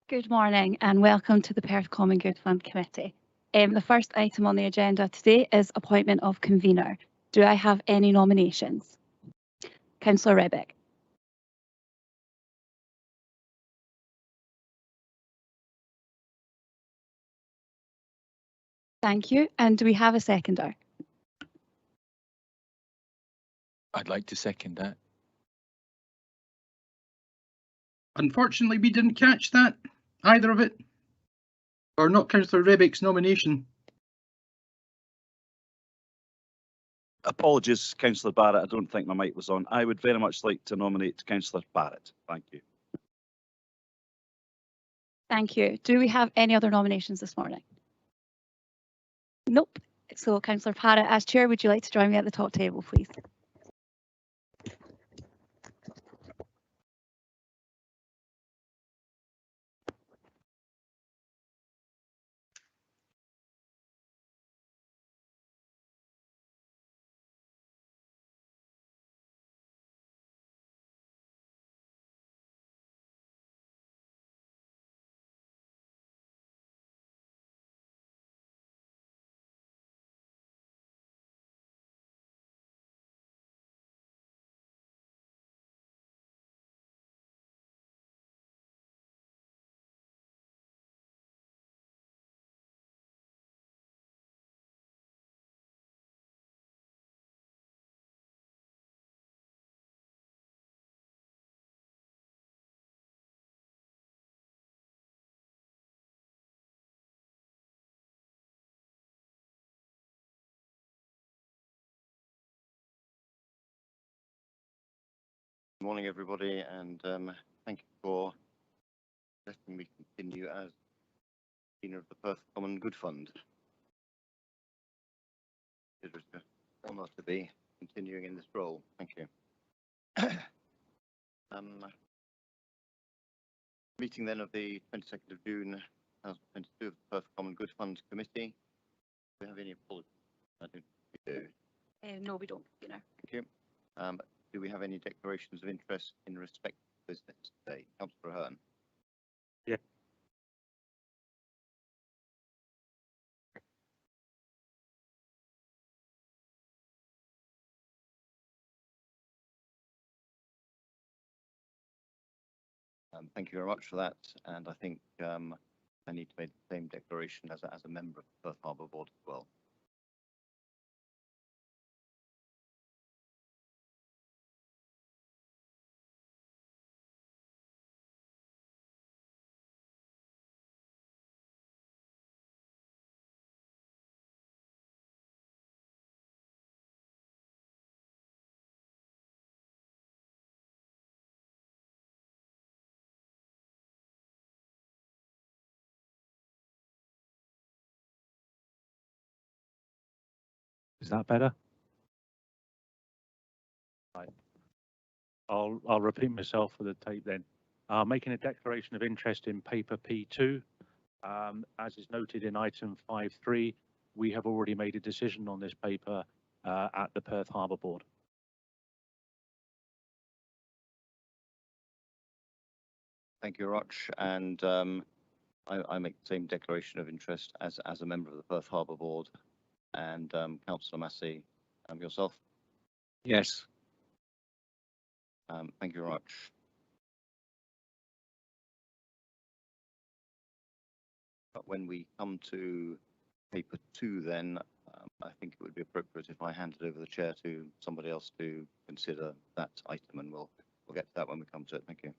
Good morning and welcome to the Perth Common Good Fund Committee. The first item on the agenda today is appointment of convener. Do I have any nominations? Councillor Rebick. Thank you. And do we have a seconder? I'd like to second that. Unfortunately, we didn't catch that, either of it. Or not Councillor Rebick's nomination. Apologies, Councillor Barrett. I don't think my mic was on. I would very much like to nominate Councillor Barrett. Thank you. Thank you. Do we have any other nominations this morning? Nope. So Councillor Parrott, as chair, would you like to join me at the top table, please? Good morning, everybody, and thank you for letting me continue as Dean of the Perth Common Good Fund. It is an honour to be continuing in this role. Thank you. Meeting then of the 22nd of June 2022 of the Perth Common Good Fund Committee. Do we have any apologies? I don't think we do. No, we don't. Thank you. Do we have any declarations of interest in respect to business today? Councillor Ahern. Yeah. Thank you very much for that. And I think I need to make the same declaration as a member of the Perth Harbour Board as well. Is that better? Right. I'll repeat myself for the tape then. Making a declaration of interest in paper P2. As is noted in item 5.3, we have already made a decision on this paper at the Perth Harbour Board. Thank you very much. And I make the same declaration of interest as a member of the Perth Harbour Board. And Councillor Massey, yourself? Yes. Thank you very much. But when we come to paper 2, then I think it would be appropriate if I handed over the chair to somebody else to consider that item, and we'll get to that when we come to it. Thank you.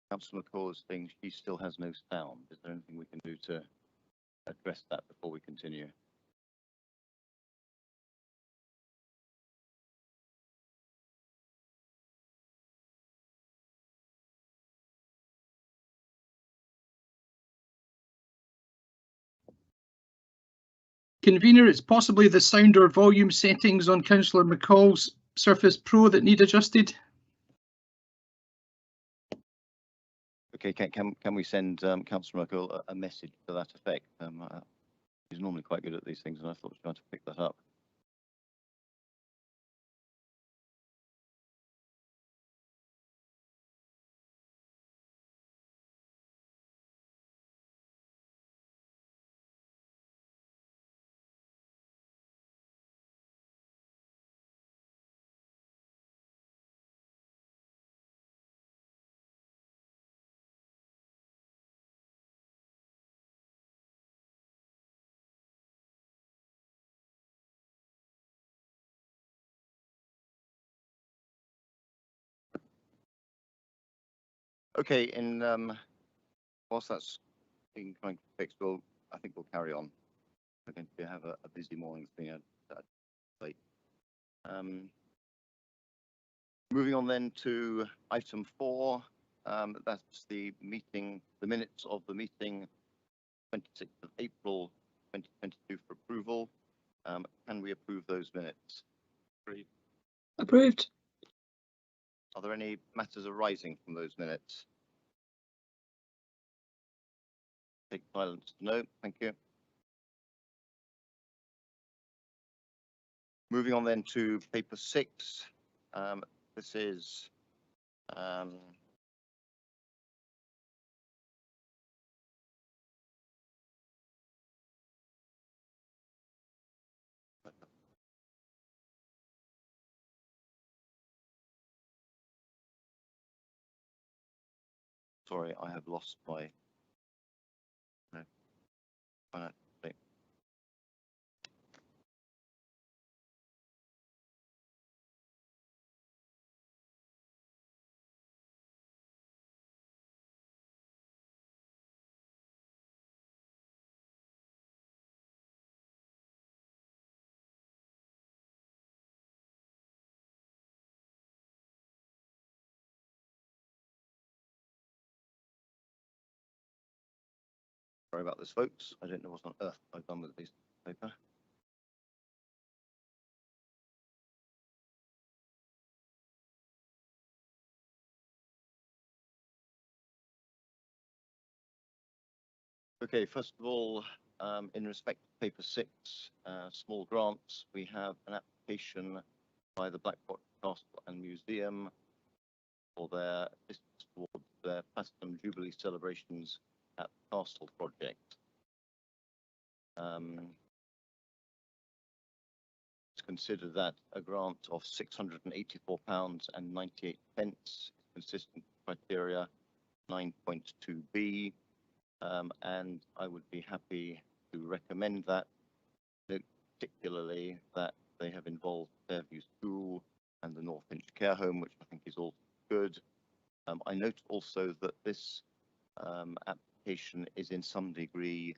Councillor McCall is saying she still has no sound. Is there anything we can do to address that before we continue? Convener, it's possibly the sound or volume settings on Councillor McCall's Surface Pro that need adjusted. Okay, can we send Councillor McCall a message to that effect? She's normally quite good at these things, and I thought she might have picked that up. Okay, in whilst that's being trying to fix, I think we'll carry on. We're going to have a busy morning. It's been late. Moving on then to item 4. That's the minutes of the meeting 26th of April 2022 for approval. Can we approve those minutes? Approved. Are there any matters arising from those minutes? Take silence. No, thank you. Moving on then to paper 6. This is sorry, I have lost my finance thing. Sorry about this, folks. I don't know what on earth I've done with this paper. Okay, first of all, in respect to paper 6, small grants, we have an application by the Blackrock Castle and Museum for their assistance towards their Platinum Jubilee celebrations at the Castle project. It's considered that a grant of £684.98 is consistent with criteria 9.2b, and I would be happy to recommend that, particularly that they have involved Fairview School and the North Inch Care Home, which I think is all good. I note also that this application is in some degree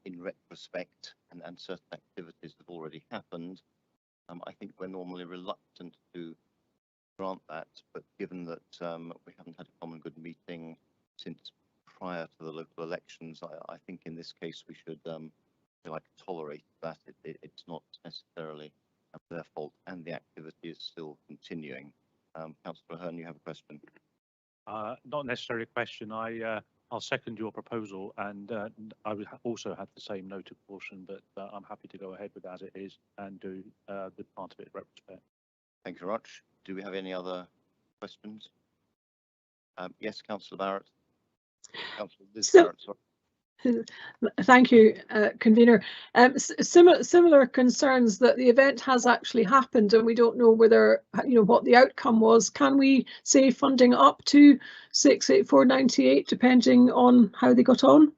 in retrospect, and certain activities have already happened. I think we're normally reluctant to grant that, but given that we haven't had a common good meeting since prior to the local elections, I think in this case we should tolerate that. It's not necessarily their fault, and the activity is still continuing. Councillor Hearn, you have a question? Not necessarily a question. I'll second your proposal, and I would also have the same noted portion, but I'm happy to go ahead with as it is and do the part of it retrospect. Thank you very much. Do we have any other questions? Yes, Councillor Barrett. Councillor Liz Barrett, sorry. Thank you, convener. Similar concerns that the event has actually happened and we don't know whether, what the outcome was. Can we say funding up to 68498 depending on how they got on?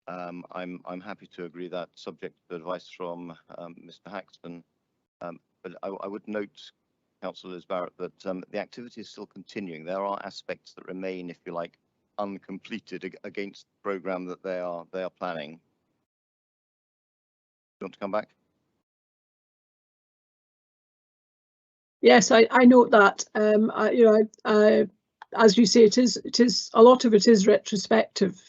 I'm happy to agree that, subject to advice from Mr. Haxton. But I would note, Councillor Liz Barrett, that the activity is still continuing. There are aspects that remain, if you like, uncompleted against the programme that they are planning. Do you want to come back? Yes, I note that. As you say, it is a lot of it is retrospective,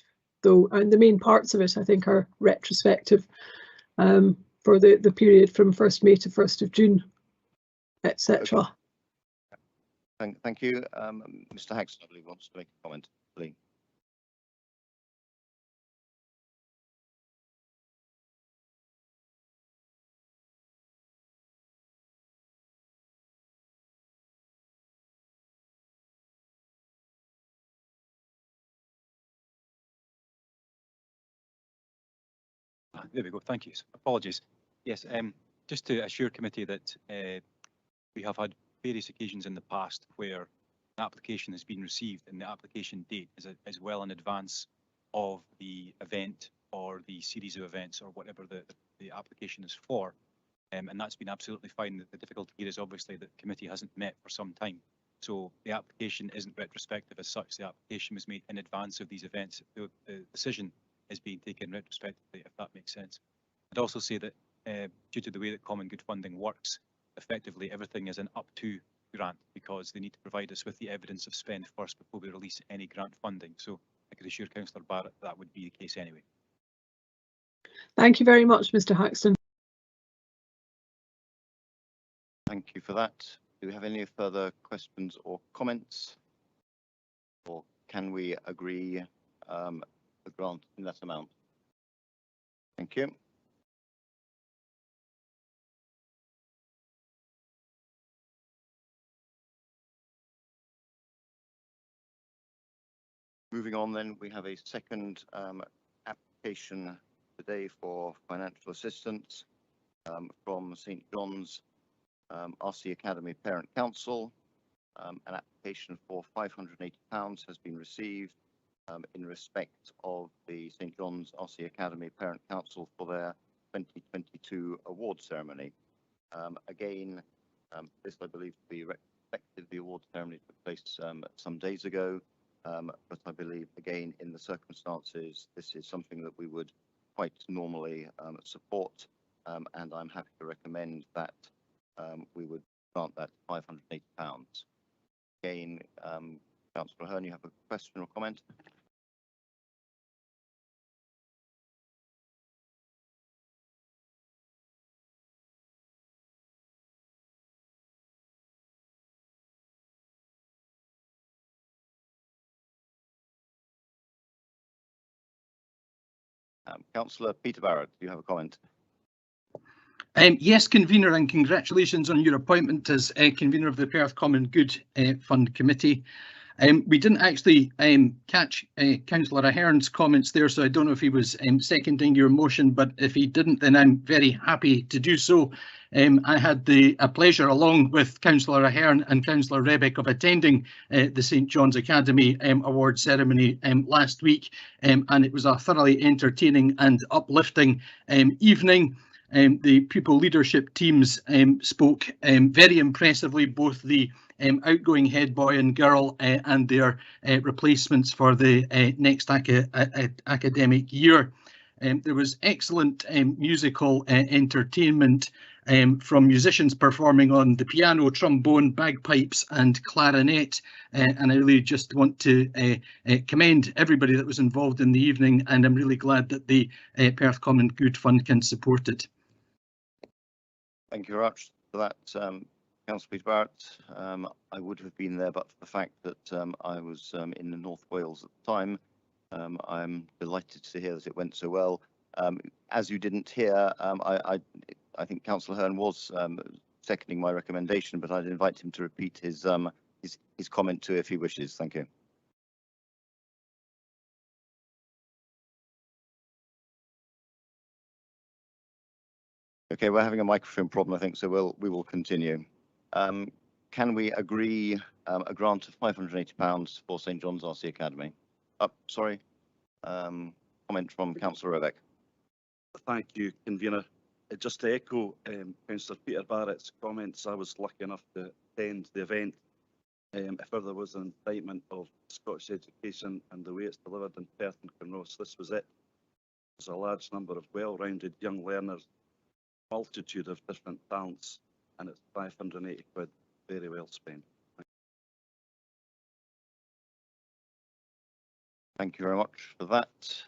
though, and the main parts of it I think are retrospective for the period from 1st May to 1st of June, etc. Okay. Thank you. Mr. Haxton, I believe, wants to make a comment. Please. There we go. Thank you. Apologies. Yes, just to assure committee that we have had various occasions in the past where an application has been received and the application date is well in advance of the event or the series of events or whatever the application is for. And that's been absolutely fine. The difficulty here is obviously that the committee hasn't met for some time. So the application isn't retrospective as such. The application was made in advance of these events. The decision is being taken retrospectively, if that makes sense. I'd also say that due to the way that common good funding works, effectively everything is an up to grant because they need to provide us with the evidence of spend first before we release any grant funding. So I could assure Councillor Barrett that would be the case anyway. Thank you very much, Mr. Haxton. Thank you for that. Do we have any further questions or comments? Or can we agree the grant in that amount? Thank you. Moving on then, we have a second application today for financial assistance from St John's RC Academy Parent Council. An application for £580 has been received in respect of the St John's RC Academy Parent Council for their 2022 award ceremony. Again, this I believe to be retrospective. The award ceremony took place some days ago, but I believe again in the circumstances this is something that we would quite normally support, and I'm happy to recommend that we would grant that £580. Again, Councillor Hearn, you have a question or comment? Councillor Peter Barrett, do you have a comment? Yes, convener, and congratulations on your appointment as convener of the Perth Common Good Fund Committee. We didn't actually catch Councillor Ahern's comments there, so I don't know if he was seconding your motion, but if he didn't, then I'm very happy to do so. I had a pleasure, along with Councillor Ahern and Councillor Rebeck, of attending the St John's Academy Award ceremony last week, and it was a thoroughly entertaining and uplifting evening. The pupil leadership teams spoke very impressively, both the outgoing head boy and girl and their replacements for the next academic year. There was excellent musical entertainment from musicians performing on the piano, trombone, bagpipes and clarinet, and I really just want to commend everybody that was involved in the evening, and I'm really glad that the Perth Common Good Fund can support it. Thank you very much for that, Councillor Peter Barrett. I would have been there, but for the fact that I was in the North Wales at the time. I'm delighted to hear that it went so well. As you didn't hear, I think Councillor Hearn was seconding my recommendation, but I'd invite him to repeat his comment too if he wishes. Thank you. Okay, we're having a microphone problem, I think, so we will continue. Can we agree a grant of £580 for St John's RC Academy? Sorry, comment from Councillor Rebeck. Thank you, convener. Just to echo Councillor Peter Barrett's comments, I was lucky enough to attend the event. If ever there was an indictment of Scottish education and the way it's delivered in Perth and Carnos, this was it. There's a large number of well-rounded young learners, multitude of different talents, and it's 580 quid, very well spent. Thank you very much for that.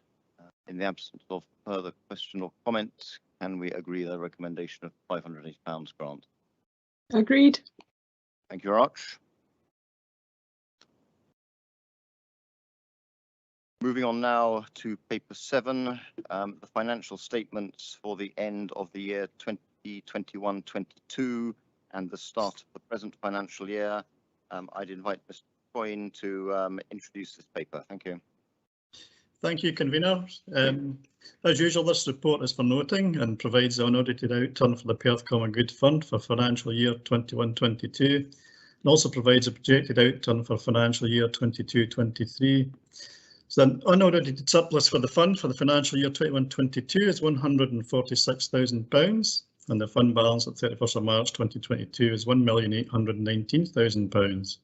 In the absence of further question or comment, can we agree the recommendation of £580 grant? Agreed. Thank you very much. Moving on now to paper 7, the financial statements for the end of the year 2021-22 and the start of the present financial year. I'd invite Mr. Coyne to introduce this paper. Thank you. Thank you, convener. As usual, this report is for noting and provides the unaudited outturn for the Perth Common Good Fund for financial year 21-22, and also provides a projected outturn for financial year 22-23. So the unaudited surplus for the fund for the financial year 21-22 is £146,000, and the fund balance at 31st of March 2022 is £1,819,000.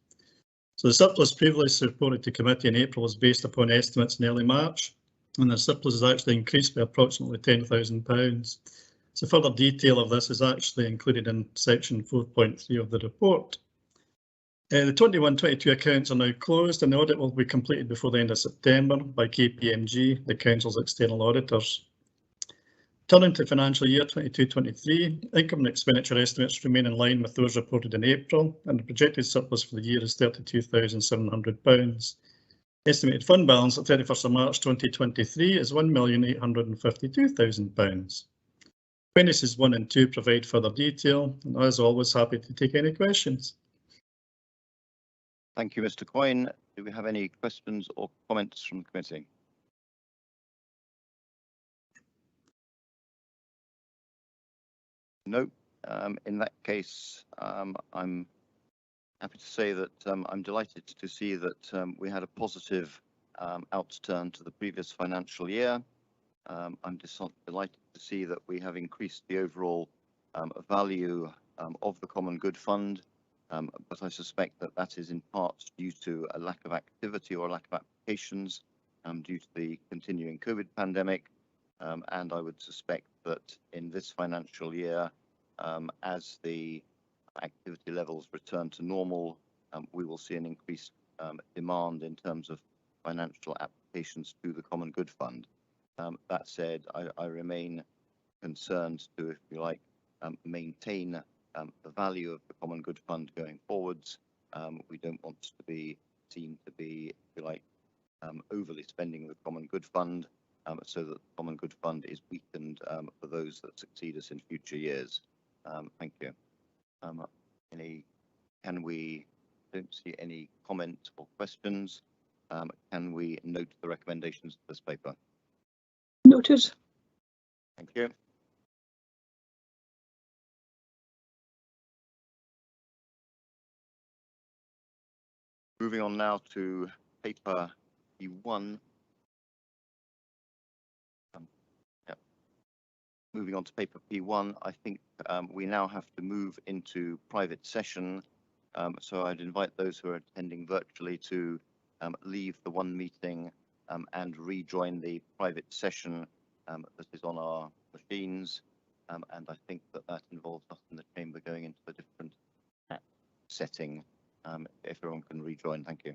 So the surplus previously reported to committee in April was based upon estimates in early March, and the surplus has actually increased by approximately £10,000. So further detail of this is actually included in section 4.3 of the report. The 21-22 accounts are now closed and the audit will be completed before the end of September by KPMG, the Council's external auditors. Turning to financial year 22-23, income and expenditure estimates remain in line with those reported in April, and the projected surplus for the year is £32,700. Estimated fund balance at 31st of March 2023 is £1,852,000. Appendices 1 and 2 provide further detail, and as always, happy to take any questions. Thank you, Mr. Coyne. Do we have any questions or comments from the committee? No. In that case, I'm happy to say that I'm delighted to see that we had a positive outturn to the previous financial year. I'm delighted to see that we have increased the overall value of the Common Good Fund, but I suspect that that is in part due to a lack of activity or lack of applications due to the continuing COVID pandemic. And I would suspect that in this financial year, as the activity levels return to normal, we will see an increased demand in terms of financial applications to the Common Good Fund. That said, I remain concerned to, if you like, maintain the value of the Common Good Fund going forwards. We don't want to be seen to be, if you like, overly spending the Common Good Fund, so that the Common Good Fund is weakened for those that succeed us in future years. Thank you. Don't see any comments or questions. Can we note the recommendations of this paper? Noted. Thank you. Moving on now to paper P1. Moving on to paper P1, I think we now have to move into private session. So I'd invite those who are attending virtually to leave the one meeting and rejoin the private session that is on our machines. And I think that involves us in the chamber going into a different setting. If everyone can rejoin, thank you.